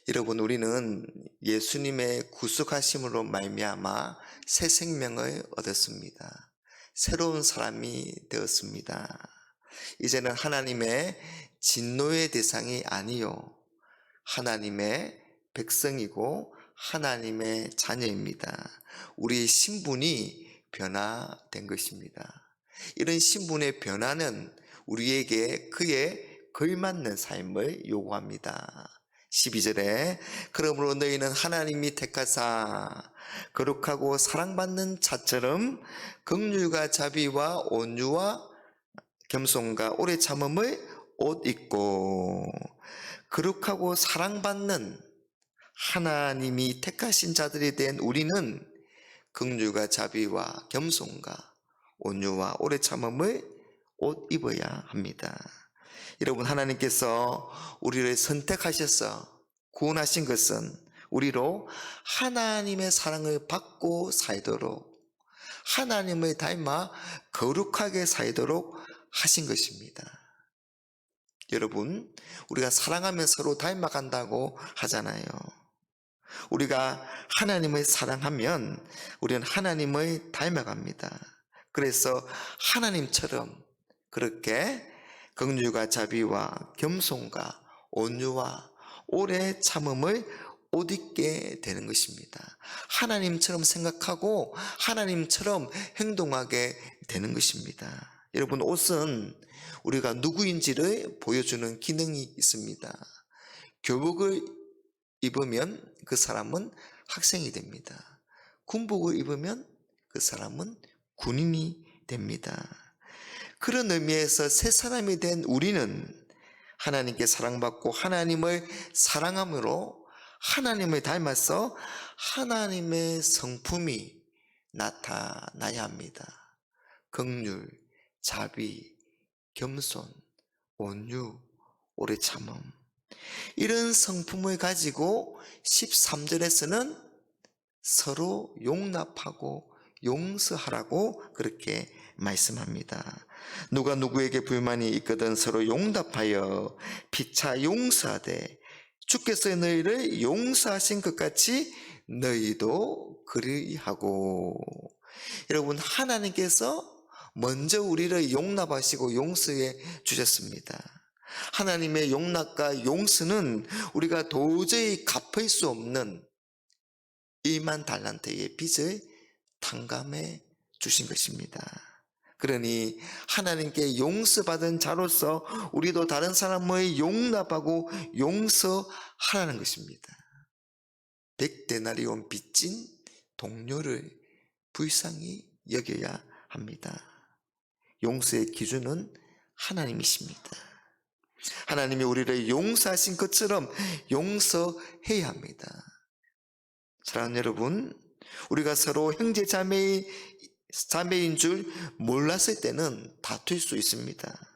여러분, 우리는 예수님의 구속하심으로 말미암아 새 생명을 얻었습니다. 새로운 사람이 되었습니다. 이제는 하나님의 진노의 대상이 아니요 하나님의 백성이고 하나님의 자녀입니다. 우리의 신분이 변화된 것입니다. 이런 신분의 변화는 우리에게 그에 걸맞는 삶을 요구합니다. 12절에 그러므로 너희는 하나님이 택하사 거룩하고 사랑받는 자처럼 긍휼과 자비와 온유와 겸손과 오래 참음을 옷 입고, 거룩하고 사랑받는 하나님이 택하신 자들이 된 우리는 긍휼과 자비와 겸손과 온유와 오래 참음을 옷 입어야 합니다. 여러분, 하나님께서 우리를 선택하셔서 구원하신 것은 우리로 하나님의 사랑을 받고 살도록, 하나님을 닮아 거룩하게 살도록 하신 것입니다. 여러분, 우리가 사랑하면 서로 닮아간다고 하잖아요. 우리가 하나님을 사랑하면 우리는 하나님을 닮아갑니다. 그래서 하나님처럼 그렇게 긍휼과 자비와 겸손과 온유와 오래 참음을 옷 입게 되는 것입니다. 하나님처럼 생각하고 하나님처럼 행동하게 되는 것입니다. 여러분, 옷은 우리가 누구인지를 보여주는 기능이 있습니다. 교복을 입으면 그 사람은 학생이 됩니다. 군복을 입으면 그 사람은 군인이 됩니다. 그런 의미에서 새 사람이 된 우리는 하나님께 사랑받고 하나님을 사랑함으로 하나님을 닮아서 하나님의 성품이 나타나야 합니다. 긍휼, 자비, 겸손, 온유, 오래 참음, 이런 성품을 가지고 13절에서는 서로 용납하고 용서하라고 그렇게 말씀합니다. 누가 누구에게 불만이 있거든 서로 용답하여 피차 용서하되 주께서 너희를 용서하신 것 같이 너희도 그리하고. 여러분, 하나님께서 먼저 우리를 용납하시고 용서해 주셨습니다. 하나님의 용납과 용서는 우리가 도저히 갚을 수 없는 1만 달란트의 빚을 탕감해 주신 것입니다. 그러니 하나님께 용서받은 자로서 우리도 다른 사람을 용납하고 용서하라는 것입니다. 100데나리온 빚진 동료를 불쌍히 여겨야 합니다. 용서의 기준은 하나님이십니다. 하나님이 우리를 용서하신 것처럼 용서해야 합니다. 사랑하는 여러분, 우리가 서로 형제 자매인 줄 몰랐을 때는 다툴 수 있습니다.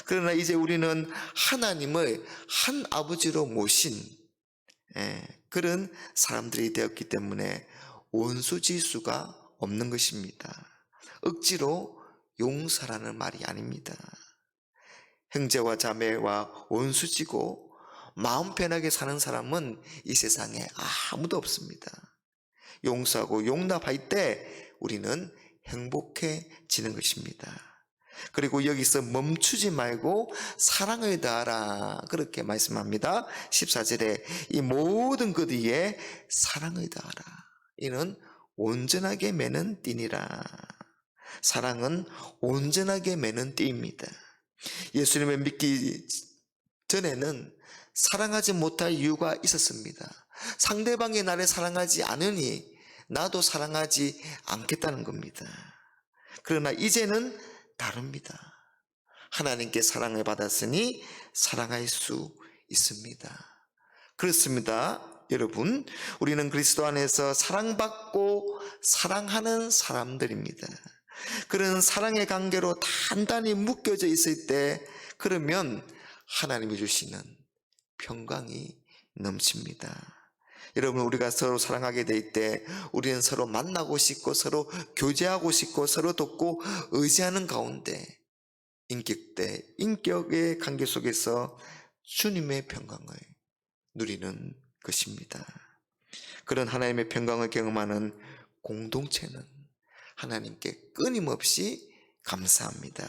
그러나 이제 우리는 하나님을 한 아버지로 모신 그런 사람들이 되었기 때문에 원수질수가 없는 것입니다. 억지로 용서라는 말이 아닙니다. 형제와 자매와 원수지고 마음 편하게 사는 사람은 이 세상에 아무도 없습니다. 용서하고 용납할 때 우리는 행복해지는 것입니다. 그리고 여기서 멈추지 말고 사랑을 다하라 그렇게 말씀합니다. 14절에 이 모든 것 위에 사랑을 다하라. 이는 온전하게 매는 띠니라. 사랑은 온전하게 매는 띠입니다. 예수님을 믿기 전에는 사랑하지 못할 이유가 있었습니다. 상대방이 나를 사랑하지 않으니 나도 사랑하지 않겠다는 겁니다. 그러나 이제는 다릅니다. 하나님께 사랑을 받았으니 사랑할 수 있습니다. 그렇습니다. 여러분, 우리는 그리스도 안에서 사랑받고 사랑하는 사람들입니다. 그런 사랑의 관계로 단단히 묶여져 있을 때, 그러면 하나님이 주시는 평강이 넘칩니다. 여러분, 우리가 서로 사랑하게 될 때 우리는 서로 만나고 싶고 서로 교제하고 싶고 서로 돕고 의지하는 가운데 인격의 관계 속에서 주님의 평강을 누리는 것입니다. 그런 하나님의 평강을 경험하는 공동체는 하나님께 끊임없이 감사합니다.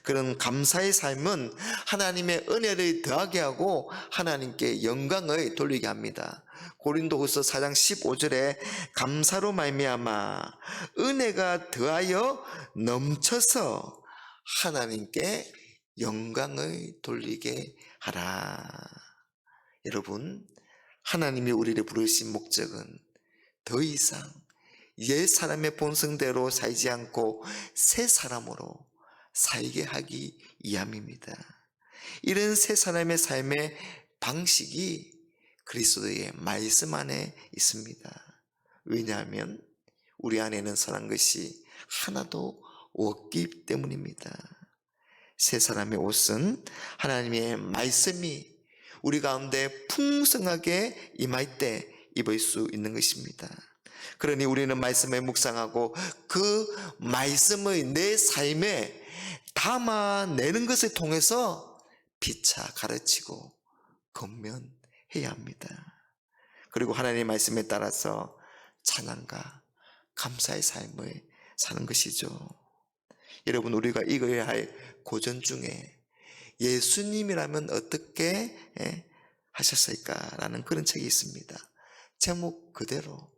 그런 감사의 삶은 하나님의 은혜를 더하게 하고 하나님께 영광을 돌리게 합니다. 고린도후서 4장 15절에 감사로 말미암아 은혜가 더하여 넘쳐서 하나님께 영광을 돌리게 하라. 여러분, 하나님이 우리를 부르신 목적은 더 이상 옛 사람의 본성대로 살지 않고 새 사람으로 살게 하기 위함입니다. 이런 새 사람의 삶의 방식이 그리스도의 말씀 안에 있습니다. 왜냐하면 우리 안에는 선한 것이 하나도 없기 때문입니다. 새 사람의 옷은 하나님의 말씀이 우리 가운데 풍성하게 임할 때 입을 수 있는 것입니다. 그러니 우리는 말씀을 묵상하고 그 말씀을 내 삶에 담아내는 것을 통해서 피차 가르치고 권면해야 합니다. 그리고 하나님의 말씀에 따라서 찬양과 감사의 삶을 사는 것이죠. 여러분, 우리가 읽어야 할 고전 중에 예수님이라면 어떻게 하셨을까라는 그런 책이 있습니다. 제목 그대로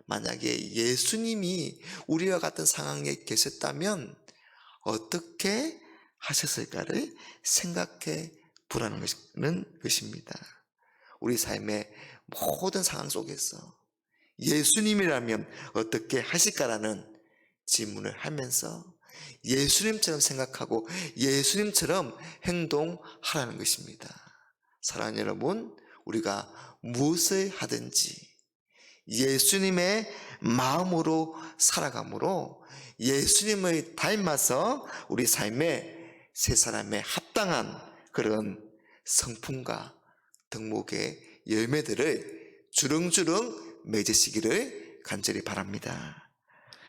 만약에 예수님이 우리와 같은 상황에 계셨다면 어떻게 하셨을까를 생각해 보라는 것입니다. 우리 삶의 모든 상황 속에서 예수님이라면 어떻게 하실까라는 질문을 하면서 예수님처럼 생각하고 예수님처럼 행동하라는 것입니다. 사랑하는 여러분, 우리가 무엇을 하든지 예수님의 마음으로 살아가므로 예수님을 닮아서 우리 삶에 새 사람의 합당한 그런 성품과 덕목의 열매들을 주렁주렁 맺으시기를 간절히 바랍니다.